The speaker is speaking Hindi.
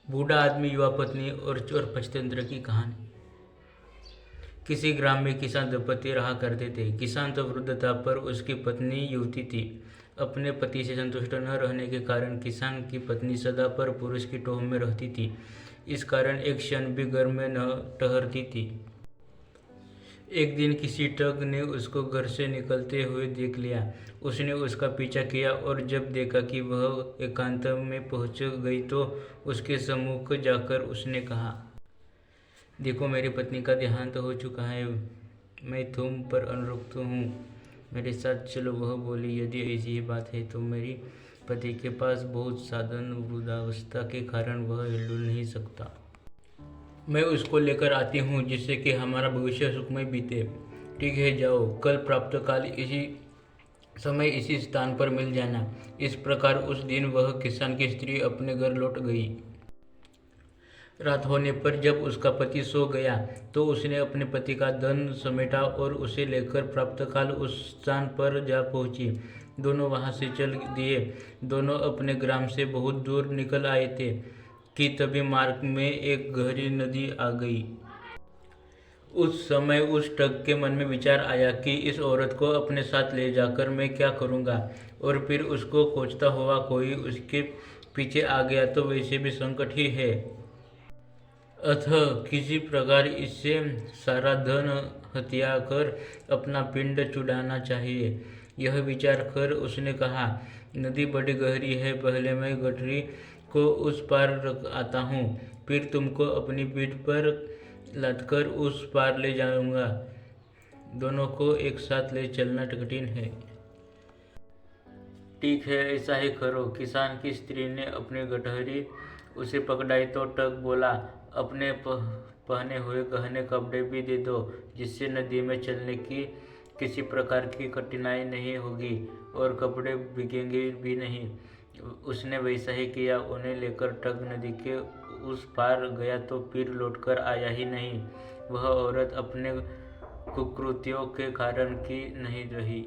बूढ़ा आदमी, युवा पत्नी और चोर पंचतंत्र की कहानी। किसी ग्राम में किसान दंपति रहा करते थे। किसान तो वृद्ध था, पर उसकी पत्नी युवती थी। अपने पति से संतुष्ट न रहने के कारण किसान की पत्नी सदा पर पुरुष की टोह में रहती थी। इस कारण एक क्षण भी घर में न ठहरती थी। एक दिन किसी ठग ने उसको घर से निकलते हुए देख लिया। उसने उसका पीछा किया और जब देखा कि वह एकांत में पहुंच गई तो उसके सम्मुख जाकर उसने कहा, देखो, मेरी पत्नी का देहांत हो चुका है। मैं तुम पर अनुरक्त हूँ, मेरे साथ चलो। वह बोली, यदि ऐसी ही बात है तो मेरी पति के पास बहुत साधन, वृद्धावस्था के कारण वह हिल नहीं सकता। मैं उसको लेकर आती हूँ, जिससे कि हमारा भविष्य सुखमय बीते। ठीक है, जाओ। कल प्रातःकाल इसी समय इसी स्थान पर मिल जाना। इस प्रकार उस दिन वह किसान की स्त्री अपने घर लौट गई। रात होने पर जब उसका पति सो गया तो उसने अपने पति का धन समेटा और उसे लेकर प्रातःकाल उस स्थान पर जा पहुंची। दोनों वहां से चल दिए। दोनों अपने ग्राम से बहुत दूर निकल आए थे कि तभी मार्ग में एक गहरी नदी आ गई। उस समय उस ठग के मन में विचार आया कि इस औरत को अपने साथ ले जाकर मैं क्या करूँगा, और फिर उसको खोजता हुआ कोई उसके पीछे आ गया तो वैसे भी संकट ही है। अतः किसी प्रकार इससे सारा धन हत्या कर अपना पिंड छुड़ाना चाहिए। यह विचार कर उसने कहा, नदी बड़ी गहरी है, पहले मैं गठरी को उस पार रख आता हूँ, फिर तुमको अपनी पीठ पर लादकर उस पार ले जाऊंगा। दोनों को एक साथ ले चलना कठिन है। ठीक है, ऐसा ही करो। किसान की स्त्री ने अपनी गठरी उसे पकड़ाई तो ठग बोला, अपने पहने हुए गहने कपड़े भी दे दो, जिससे नदी में चलने की किसी प्रकार की कठिनाई नहीं होगी और कपड़े भीगेंगे भी नहीं। उसने वैसा ही किया। उन्हें लेकर ठग नदी के उस पार गया तो फिर लौटकर आया ही नहीं। वह औरत अपने कुकृत्यों के कारण की नहीं रही।